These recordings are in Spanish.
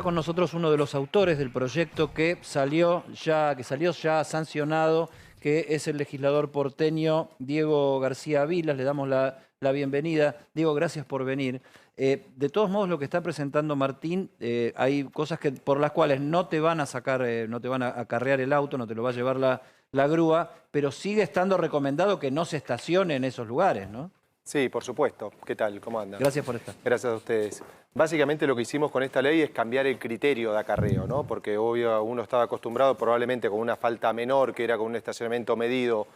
Con nosotros uno de los autores del proyecto que salió ya sancionado, que es el legislador porteño Diego García Vilas. Le damos la bienvenida. Diego, gracias por venir. De todos modos, lo que está presentando Martín, hay cosas por las cuales no te van a sacar, no te van a acarrear el auto, no te lo va a llevar la grúa, pero sigue estando recomendado que no se estacione en esos lugares, ¿no? Sí, por supuesto. ¿Qué tal? ¿Cómo andan? Gracias por estar. Gracias a ustedes. Básicamente lo que hicimos con esta ley es cambiar el criterio de acarreo, ¿no? Porque obvio uno estaba acostumbrado probablemente con una falta menor, que era con un estacionamiento medido,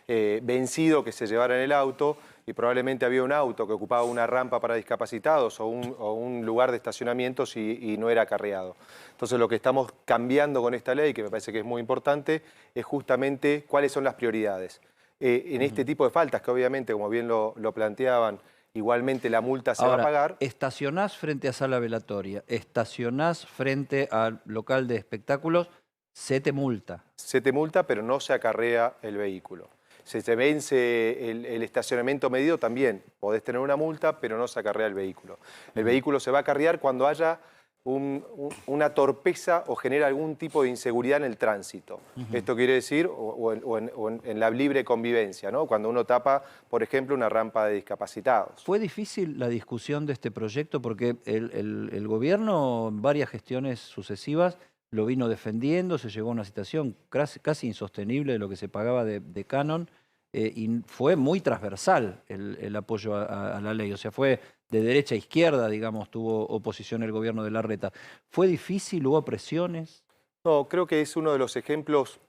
vencido, que se llevara en el auto, y probablemente había un auto que ocupaba una rampa para discapacitados o un lugar de estacionamientos y no era acarreado. Entonces lo que estamos cambiando con esta ley, que me parece que es muy importante, es justamente cuáles son las prioridades. En este tipo de faltas, que obviamente, como bien lo planteaban, igualmente la multa se va a pagar. Estacionás frente a sala velatoria, estacionás frente al local de espectáculos, se te multa. Se te multa, pero no se acarrea el vehículo. Si se vence el estacionamiento medido, también podés tener una multa, pero no se acarrea el vehículo. El vehículo se va a acarrear cuando haya una torpeza o genera algún tipo de inseguridad en el tránsito. Esto quiere decir, en la libre convivencia, ¿no? Cuando uno tapa, por ejemplo, una rampa de discapacitados. ¿Fue difícil la discusión de este proyecto? Porque el gobierno, en varias gestiones sucesivas, lo vino defendiendo, se llegó a una situación casi insostenible de lo que se pagaba de canon, y fue muy transversal el apoyo a la ley. O sea, fue de derecha a izquierda, digamos, tuvo oposición el gobierno de Larreta. ¿Fue difícil? ¿Hubo presiones? No, creo que es uno de los ejemplos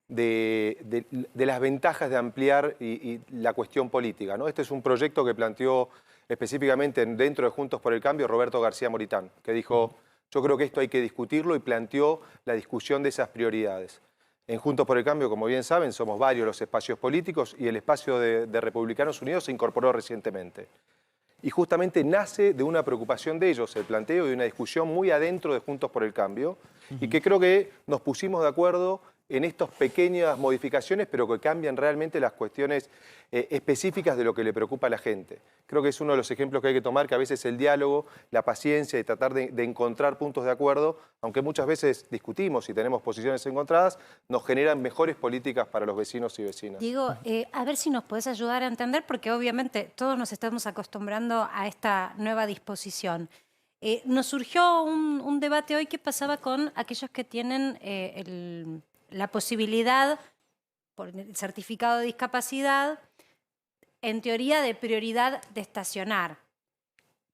de las ventajas de ampliar y la cuestión política, ¿no? Este es un proyecto que planteó específicamente dentro de Juntos por el Cambio Roberto García Moritán, que dijo, yo creo que esto hay que discutirlo, y planteó la discusión de esas prioridades. En Juntos por el Cambio, como bien saben, somos varios los espacios políticos, y el espacio de Republicanos Unidos se incorporó recientemente. Y justamente nace de una preocupación de ellos, el planteo de una discusión muy adentro de Juntos por el Cambio, y que creo que nos pusimos de acuerdo en estas pequeñas modificaciones, pero que cambian realmente las cuestiones específicas de lo que le preocupa a la gente. Creo que es uno de los ejemplos que hay que tomar, que a veces el diálogo, la paciencia y tratar de encontrar puntos de acuerdo, aunque muchas veces discutimos y tenemos posiciones encontradas, nos generan mejores políticas para los vecinos y vecinas. Diego, a ver si nos podés ayudar a entender, porque obviamente todos nos estamos acostumbrando a esta nueva disposición. Nos surgió un debate hoy. ¿Qué pasaba con aquellos que tienen la posibilidad, por el certificado de discapacidad, en teoría de prioridad de estacionar?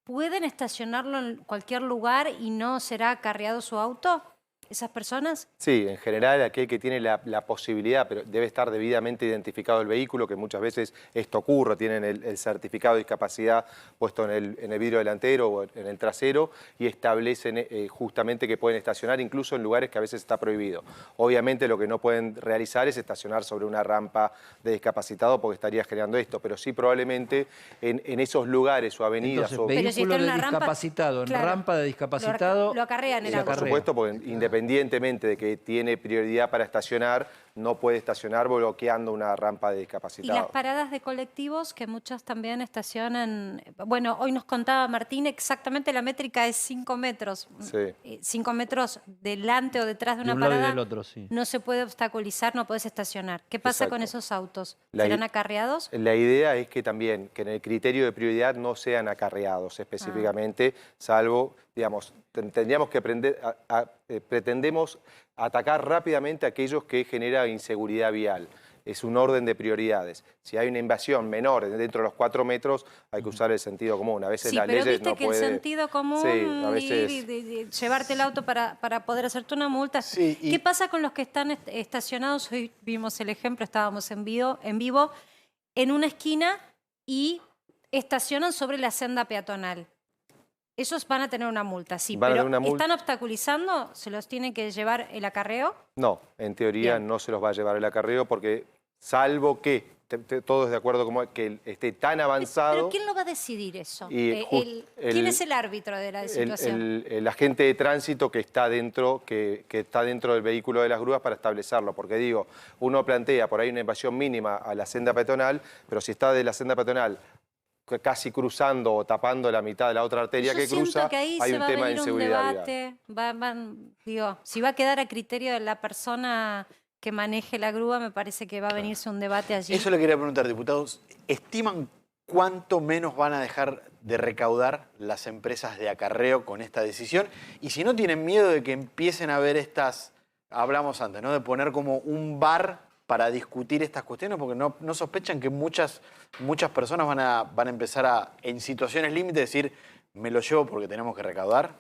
¿Pueden estacionarlo en cualquier lugar y no será acarreado su auto, esas personas? Sí, en general aquel que tiene la posibilidad, pero debe estar debidamente identificado el vehículo, que muchas veces esto ocurre, tienen el certificado de discapacidad puesto en el vidrio delantero o en el trasero, y establecen justamente que pueden estacionar incluso en lugares que a veces está prohibido. Obviamente lo que no pueden realizar es estacionar sobre una rampa de discapacitado, porque estaría generando esto, pero sí probablemente en esos lugares o avenidas. Entonces, o vehículo de discapacitado, en rampa de discapacitado, lo acarrean el auto. Por supuesto, porque independientemente de que tiene prioridad para estacionar, no puede estacionar bloqueando una rampa de Y discapacitados. las paradas de colectivos, que muchos también estacionan. Bueno, hoy nos contaba Martín, exactamente la métrica es 5 metros. Sí. 5 metros delante o detrás de una un lado y parada. del otro, sí. No se puede obstaculizar, no puedes estacionar. ¿Qué pasa Exacto. con esos autos? La ¿Serán i- acarreados? La idea es que también, que en el criterio de prioridad no sean acarreados específicamente, salvo, digamos, tendríamos que pretendemos atacar rápidamente a aquellos que generan inseguridad vial. Es un orden de prioridades. Si hay una invasión menor dentro de los 4 metros, hay que usar el sentido común. A veces Sí, las pero leyes viste no que puede... el sentido común, Sí, a veces... ir y llevarte el auto para poder hacerte una multa. Sí, ¿Qué pasa con los que están estacionados? Hoy vimos el ejemplo, estábamos en vivo en una esquina y estacionan sobre la senda peatonal. Esos van a tener una multa, sí, Van a pero tener una multa. ¿están obstaculizando? ¿Se los tiene que llevar el acarreo? No, en teoría Bien. no se los va a llevar el acarreo, porque salvo que todos de acuerdo como que esté tan avanzado... ¿Pero quién lo va a decidir eso? Y ¿Quién es el árbitro de la situación? el agente de tránsito que está dentro del vehículo de las grúas para establecerlo. Porque digo, uno plantea por ahí una invasión mínima a la senda peatonal, pero si está de la senda peatonal casi cruzando o tapando la mitad de la otra arteria Yo que siento cruza, que ahí hay se un va a tema de venir un inseguridad vial. debate. Digo, si va a quedar a criterio de la persona que maneje la grúa, me parece que va a venirse un debate allí. Eso le quería preguntar, diputados. ¿Estiman cuánto menos van a dejar de recaudar las empresas de acarreo con esta decisión? Y si no tienen miedo de que empiecen a haber estas, hablamos antes, ¿no? De poner como un bar para discutir estas cuestiones, porque no sospechan que muchas personas van a empezar a, en situaciones límite, decir, me lo llevo porque tenemos que recaudar.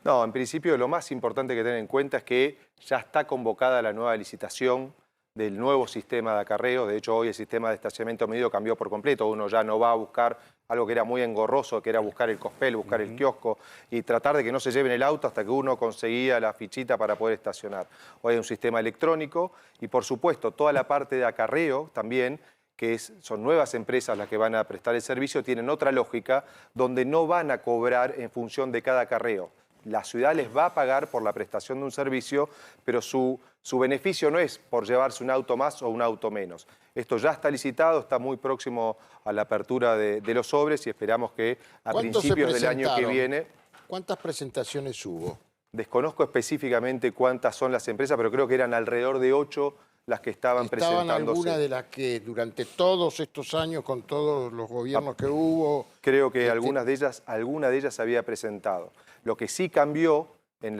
No, en principio lo más importante que tener en cuenta es que ya está convocada la nueva licitación del nuevo sistema de acarreo. De hecho, hoy el sistema de estacionamiento medido cambió por completo. Uno ya no va a buscar algo que era muy engorroso, que era buscar el cospel, buscar el kiosco y tratar de que no se lleven el auto hasta que uno conseguía la fichita para poder estacionar. Hoy hay un sistema electrónico y, por supuesto, toda la parte de acarreo también, que son nuevas empresas las que van a prestar el servicio, tienen otra lógica donde no van a cobrar en función de cada acarreo. La ciudad les va a pagar por la prestación de un servicio, pero su beneficio no es por llevarse un auto más o un auto menos. Esto ya está licitado, está muy próximo a la apertura de los sobres y esperamos que a principios del año que viene... ¿Cuántas presentaciones hubo? Desconozco específicamente cuántas son las empresas, pero creo que eran alrededor de 8 las que estaban presentándose. ¿Estaban algunas de las que durante todos estos años, con todos los gobiernos que hubo? Creo que alguna de ellas se había presentado. Lo que sí cambió en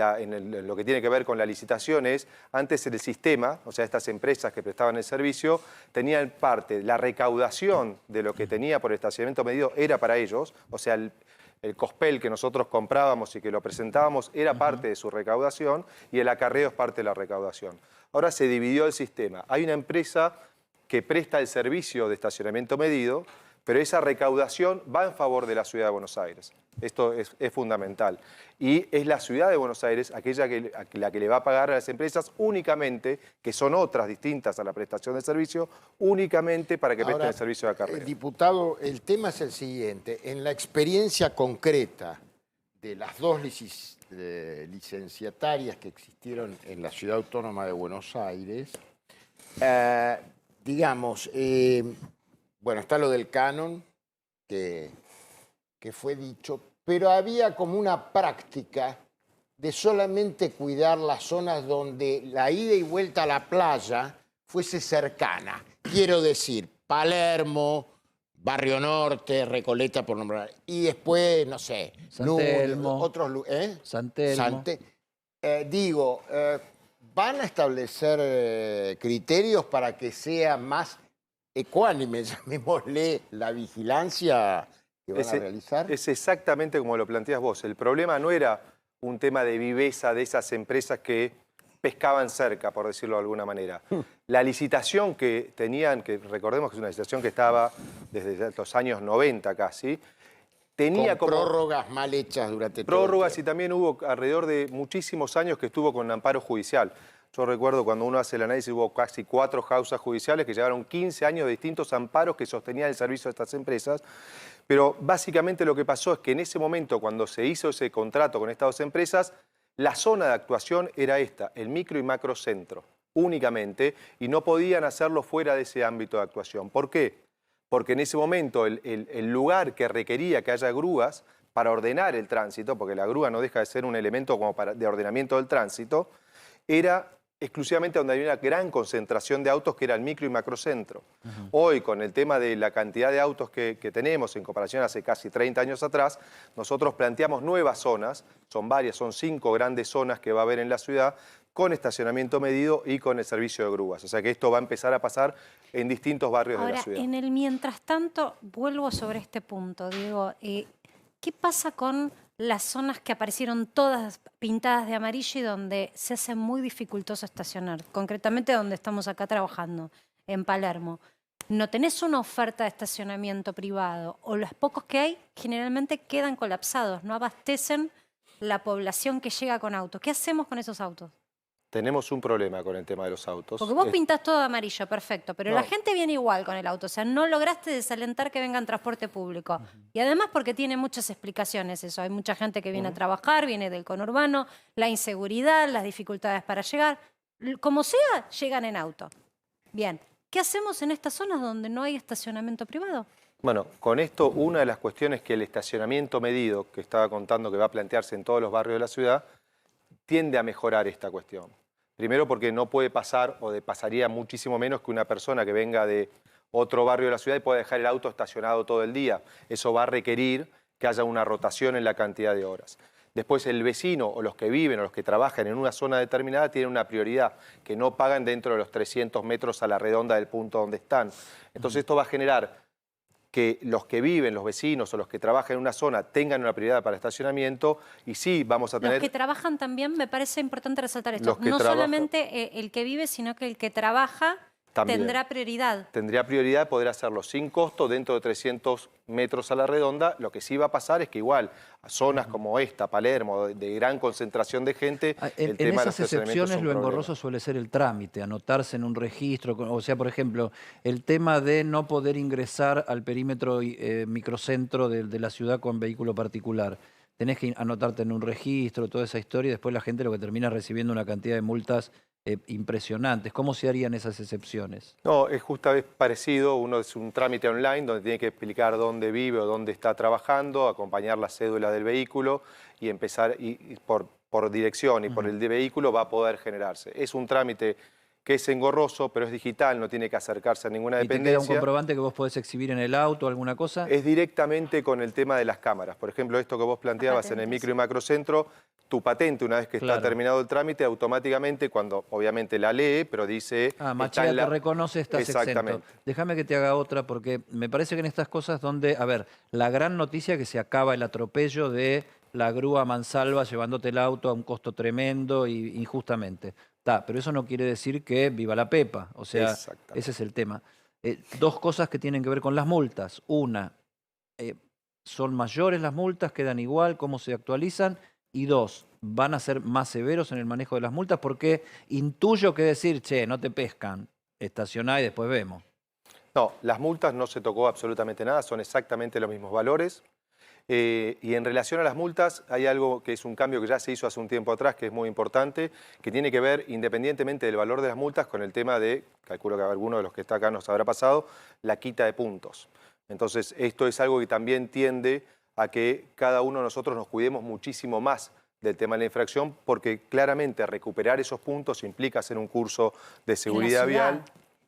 lo que tiene que ver con la licitación es, antes el sistema, o sea, estas empresas que prestaban el servicio, tenían parte, la recaudación de lo que tenía por estacionamiento medido era para ellos, o sea, el cospel que nosotros comprábamos y que lo presentábamos era parte de su recaudación y el acarreo es parte de la recaudación. Ahora se dividió el sistema. Hay una empresa que presta el servicio de estacionamiento medido, pero esa recaudación va en favor de la Ciudad de Buenos Aires. Esto es fundamental. Y es la Ciudad de Buenos Aires la que le va a pagar a las empresas únicamente, que son otras distintas a la prestación de servicio, únicamente para que presten el servicio de acarreo. Diputado, el tema es el siguiente. En la experiencia concreta de las dos licenciatarias que existieron en la Ciudad Autónoma de Buenos Aires, digamos... bueno, está lo del canon, que fue dicho, pero había como una práctica de solamente cuidar las zonas donde la ida y vuelta a la playa fuese cercana. Quiero decir, Palermo, Barrio Norte, Recoleta, por nombrar. Y después, no sé, San Telmo, otros lugares. San Telmo. ¿Van a establecer criterios para que sea más ecuánime, llamémosle, la vigilancia que van a realizar? Es exactamente como lo planteas vos. El problema no era un tema de viveza de esas empresas que pescaban cerca, por decirlo de alguna manera. La licitación que tenían, que recordemos que es una licitación que estaba desde los años 90 casi, tenía con como... prórrogas mal hechas durante todo Prórrogas el y tiempo. también hubo alrededor de muchísimos años que estuvo con amparo judicial. Yo recuerdo cuando uno hace el análisis, hubo casi 4 causas judiciales que llevaron 15 años de distintos amparos que sostenían el servicio de estas empresas. Pero básicamente lo que pasó es que en ese momento, cuando se hizo ese contrato con estas dos empresas, la zona de actuación era esta, el micro y macrocentro, únicamente, y no podían hacerlo fuera de ese ámbito de actuación. ¿Por qué? Porque en ese momento el lugar que requería que haya grúas para ordenar el tránsito, porque la grúa no deja de ser un elemento como de ordenamiento del tránsito, era exclusivamente donde había una gran concentración de autos, que era el micro y macrocentro. Hoy, con el tema de la cantidad de autos que tenemos en comparación a hace casi 30 años atrás, nosotros planteamos nuevas zonas, son varias, son 5 grandes zonas que va a haber en la ciudad, con estacionamiento medido y con el servicio de grúas. O sea que esto va a empezar a pasar en distintos barrios de la ciudad. Ahora, en el mientras tanto, vuelvo sobre este punto, Diego. ¿Qué pasa con las zonas que aparecieron todas pintadas de amarillo y donde se hace muy dificultoso estacionar? Concretamente donde estamos acá trabajando, en Palermo. No tenés una oferta de estacionamiento privado, o los pocos que hay generalmente quedan colapsados, no abastecen la población que llega con autos. ¿Qué hacemos con esos autos? Tenemos un problema con el tema de los autos. Porque vos pintás todo de amarillo, perfecto, pero No. la gente viene igual con el auto, o sea, no lograste desalentar que venga en transporte público. Y además porque tiene muchas explicaciones eso, hay mucha gente que viene a trabajar, viene del conurbano, la inseguridad, las dificultades para llegar, como sea, llegan en auto. Bien, ¿qué hacemos en estas zonas donde no hay estacionamiento privado? Bueno, con esto una de las cuestiones que el estacionamiento medido, que estaba contando que va a plantearse en todos los barrios de la ciudad, tiende a mejorar esta cuestión. Primero porque no puede pasar, o pasaría muchísimo menos que una persona que venga de otro barrio de la ciudad y pueda dejar el auto estacionado todo el día. Eso va a requerir que haya una rotación en la cantidad de horas. Después el vecino o los que viven o los que trabajan en una zona determinada tienen una prioridad, que no pagan dentro de los 300 metros a la redonda del punto donde están. Entonces esto va a generar que los que viven, los vecinos o los que trabajan en una zona tengan una prioridad para estacionamiento y sí vamos a tener... Los que trabajan también, me parece importante resaltar esto, no trabajan, solamente el que vive, sino que el que trabaja también tendrá prioridad. Tendría prioridad poder hacerlo sin costo dentro de 300 metros a la redonda. Lo que sí va a pasar es que igual a zonas como esta, Palermo, de gran concentración de gente, el tema En esas de los estacionamientos excepciones es un lo problema. engorroso suele ser el trámite, anotarse en un registro. O sea, por ejemplo, el tema de no poder ingresar al perímetro microcentro de la ciudad con vehículo particular. Tenés que anotarte en un registro, toda esa historia, y después la gente lo que termina recibiendo una cantidad de multas impresionantes. ¿Cómo se harían esas excepciones? No, es justamente parecido. Uno es un trámite online donde tiene que explicar dónde vive o dónde está trabajando, acompañar la cédula del vehículo y empezar y por dirección y por el de vehículo va a poder generarse. Es un trámite que es engorroso, pero es digital, no tiene que acercarse a ninguna ¿Y te queda un dependencia. comprobante que vos podés exhibir en el auto, alguna cosa? Es directamente con el tema de las cámaras. Por ejemplo, esto que vos planteabas en el micro y macrocentro, tu patente, una vez que está terminado el trámite, automáticamente, cuando obviamente la lee, pero dice... Machea te reconoce, estás Exactamente. exento. Déjame que te haga otra, porque me parece que en estas cosas donde, a ver, la gran noticia es que se acaba el atropello de la grúa mansalva llevándote el auto a un costo tremendo y injustamente. Pero eso no quiere decir que viva la pepa, o sea, ese es el tema. Dos cosas que tienen que ver con las multas. Una, ¿son mayores las multas? ¿Quedan igual? ¿Cómo se actualizan? Y dos, ¿van a ser más severos en el manejo de las multas? Porque intuyo que decir, che, no te pescan, estacioná y después vemos. No, las multas no se tocó absolutamente nada, son exactamente los mismos valores. Y en relación a las multas, hay algo que es un cambio que ya se hizo hace un tiempo atrás, que es muy importante, que tiene que ver, independientemente del valor de las multas, con el tema de, calculo que a alguno de los que está acá nos habrá pasado, la quita de puntos. Entonces, esto es algo que también tiende a que cada uno de nosotros nos cuidemos muchísimo más del tema de la infracción, porque claramente recuperar esos puntos implica hacer un curso de seguridad vial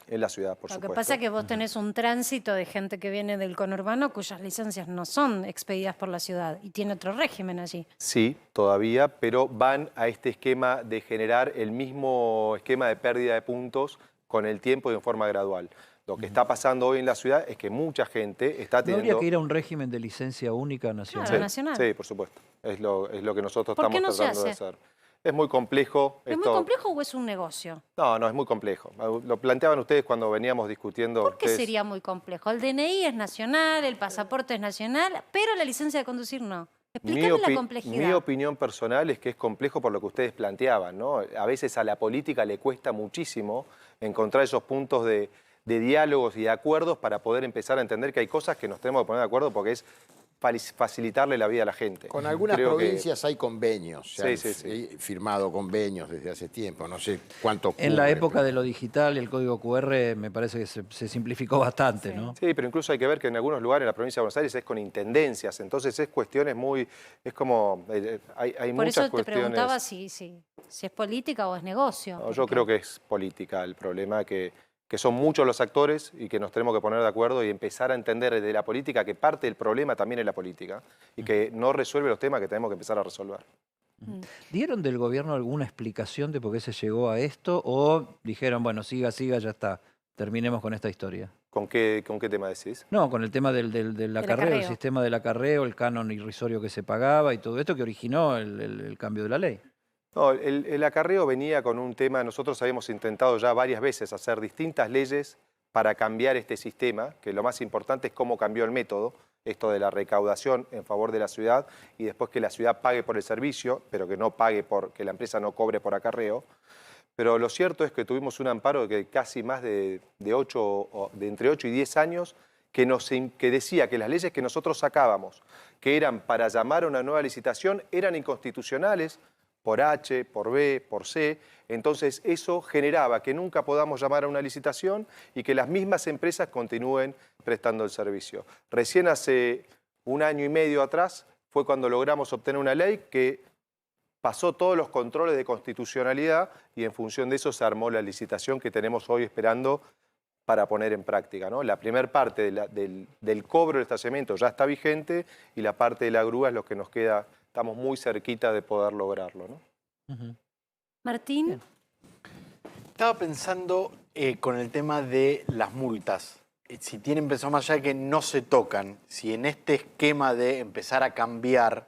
en la ciudad, por supuesto. Lo que pasa es que vos tenés un tránsito de gente que viene del conurbano cuyas licencias no son expedidas por la ciudad y tiene otro régimen allí. Sí, todavía, pero van a este esquema de generar el mismo esquema de pérdida de puntos con el tiempo y en forma gradual. Lo que está pasando hoy en la ciudad es que mucha gente está teniendo... ¿No habría que ir a un régimen de licencia única nacional? Claro, nacional. Sí, por supuesto. Es lo que nosotros ¿Por qué estamos no se tratando de hace? hacer. Es muy complejo. ¿Es muy complejo o es un negocio? No, no, es muy complejo. Lo planteaban ustedes cuando veníamos discutiendo. ¿Por qué sería muy complejo? El DNI es nacional, el pasaporte es nacional, pero la licencia de conducir no. Explícame la complejidad. Mi opinión personal es que es complejo por lo que ustedes planteaban, ¿no? A veces a la política le cuesta muchísimo encontrar esos puntos de diálogos y de acuerdos para poder empezar a entender que hay cosas que nos tenemos que poner de acuerdo porque es facilitarle la vida a la gente. Con algunas provincias hay convenios, se han sí. firmado convenios desde hace tiempo, no sé cuánto ocurre. En la época de lo digital y el código QR me parece que se simplificó bastante, ¿no? Sí, pero incluso hay que ver que en algunos lugares en la provincia de Buenos Aires es con intendencias, entonces es cuestiones muy... es como... hay Por muchas eso te cuestiones... preguntaba si es política o es negocio. No, yo creo que es política el problema, que son muchos los actores y que nos tenemos que poner de acuerdo y empezar a entender desde la política que parte del problema también es la política y que no resuelve los temas que tenemos que empezar a resolver. ¿Dieron del gobierno alguna explicación de por qué se llegó a esto o dijeron, bueno, siga, ya está, terminemos con esta historia? ¿Con qué tema decís? No, con el tema del acarreo, el sistema del acarreo, el canon irrisorio que se pagaba y todo esto que originó el cambio de la ley. No, el acarreo venía con un tema, nosotros habíamos intentado ya varias veces hacer distintas leyes para cambiar este sistema, que lo más importante es cómo cambió el método, esto de la recaudación en favor de la ciudad y después que la ciudad pague por el servicio, pero que no pague que la empresa no cobre por acarreo. Pero lo cierto es que tuvimos un amparo de casi más de entre 8 y 10 años que decía que las leyes que nosotros sacábamos, que eran para llamar a una nueva licitación, eran inconstitucionales, por H, por B, por C. Entonces eso generaba que nunca podamos llamar a una licitación y que las mismas empresas continúen prestando el servicio. Recién hace 1 año y medio atrás fue cuando logramos obtener una ley que pasó todos los controles de constitucionalidad y en función de eso se armó la licitación que tenemos hoy esperando para poner en práctica, ¿no? La primera parte del cobro del estacionamiento ya está vigente y la parte de la grúa es lo que nos queda, estamos muy cerquita de poder lograrlo, ¿no? Martín. Bien. Estaba pensando con el tema de las multas. Si tienen pensado más allá de que no se tocan, si en este esquema de empezar a cambiar,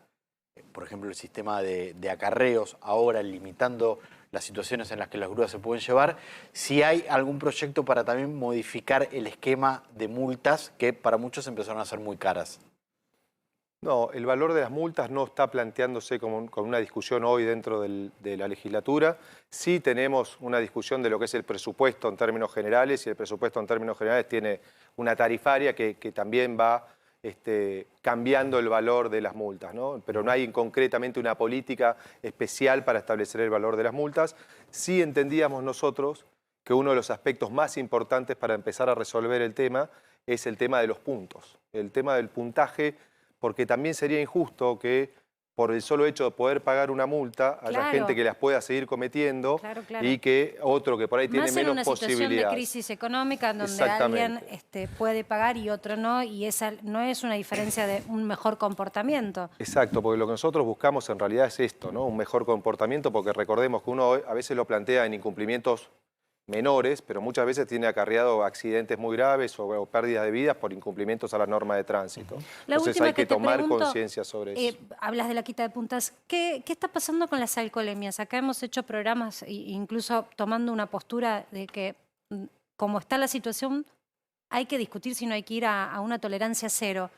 por ejemplo, el sistema de acarreos, ahora limitando las situaciones en las que las grúas se pueden llevar, si hay algún proyecto para también modificar el esquema de multas que para muchos empezaron a ser muy caras. No, el valor de las multas no está planteándose con una discusión hoy dentro de la legislatura. Sí tenemos una discusión de lo que es el presupuesto en términos generales y el presupuesto en términos generales tiene una tarifaria que también va cambiando el valor de las multas, ¿no? Pero no hay concretamente una política especial para establecer el valor de las multas. Sí entendíamos nosotros que uno de los aspectos más importantes para empezar a resolver el tema es el tema de los puntos, el tema del puntaje, porque también sería injusto que por el solo hecho de poder pagar una multa haya Claro. gente que las pueda seguir cometiendo Claro, claro. y que otro que por ahí tiene Más en menos una situación de posibilidades. crisis económica donde Exactamente. alguien puede pagar y otro no, y esa no es una diferencia de un mejor comportamiento. Exacto, porque lo que nosotros buscamos en realidad es esto, ¿no? Un mejor comportamiento, porque recordemos que uno a veces lo plantea en incumplimientos menores, pero muchas veces tiene acarreado accidentes muy graves o pérdidas de vidas por incumplimientos a la norma de tránsito. La Entonces última hay que te tomar pregunto, conciencia sobre eso. hablas de la quita de puntas. ¿Qué está pasando con las alcoholemias? Acá hemos hecho programas, incluso tomando una postura de que, como está la situación, hay que discutir si no hay que ir a una tolerancia cero.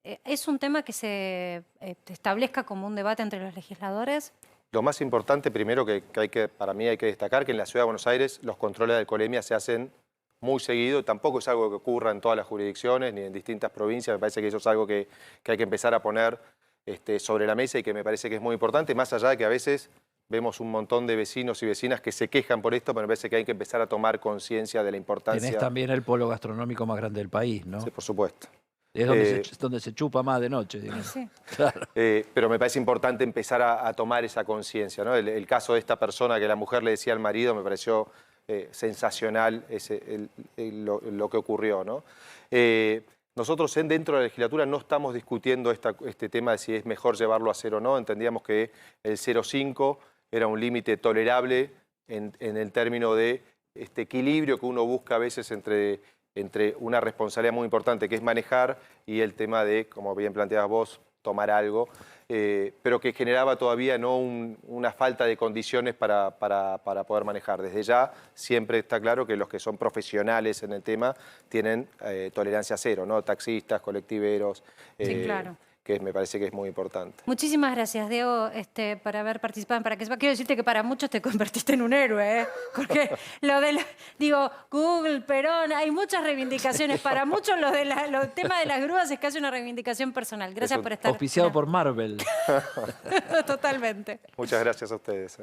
¿Es un tema que se establezca como un debate entre los legisladores? Lo más importante, primero, para mí hay que destacar que en la Ciudad de Buenos Aires los controles de alcoholemia se hacen muy seguido. Tampoco es algo que ocurra en todas las jurisdicciones ni en distintas provincias. Me parece que eso es algo que hay que empezar a poner sobre la mesa y que me parece que es muy importante, más allá de que a veces vemos un montón de vecinos y vecinas que se quejan por esto, pero me parece que hay que empezar a tomar conciencia de la importancia. Tenés también el polo gastronómico más grande del país, ¿no? Sí, por supuesto. Es donde se chupa más de noche, digamos. Sí. Claro. Pero me parece importante empezar a tomar esa conciencia, ¿no? El caso de esta persona que la mujer le decía al marido me pareció sensacional lo que ocurrió, ¿no? Nosotros dentro de la legislatura no estamos discutiendo este tema de si es mejor llevarlo a cero o no. Entendíamos que el 0,5 era un límite tolerable en el término de este equilibrio que uno busca a veces entre una responsabilidad muy importante que es manejar y el tema de, como bien planteabas vos, tomar algo, pero que generaba todavía no una falta de condiciones para poder manejar. Desde ya siempre está claro que los que son profesionales en el tema tienen tolerancia cero, ¿no? Taxistas, colectiveros, Sí, claro. que me parece que es muy importante. Muchísimas gracias, Diego, por haber participado en Para que Sepa. Quiero decirte que para muchos te convertiste en un héroe, ¿eh? Porque Google, Perón, hay muchas reivindicaciones. Para muchos el tema de las grúas es casi una reivindicación personal. Gracias por estar. Auspiciado por Marvel. Totalmente. Muchas gracias a ustedes.